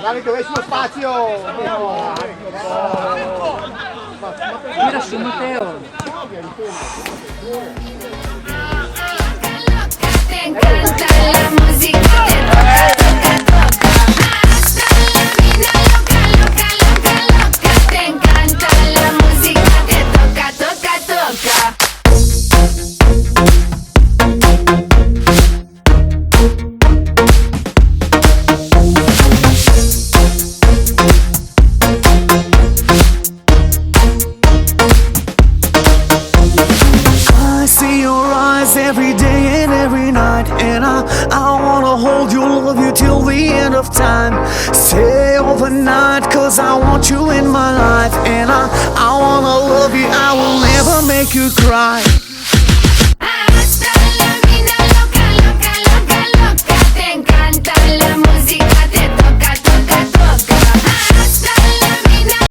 Bravi, dovessimo spazio! Mira su Matteo. Te encanta la musica, te toca, toca. Hasta la vida loca, loca, loca, loca. Te encanta la música, te toca, toca, toca. Every day and every night, and I wanna hold you, love you till the end of time. Stay overnight, cause I want you in my life, and I wanna love you, I will never make you cry.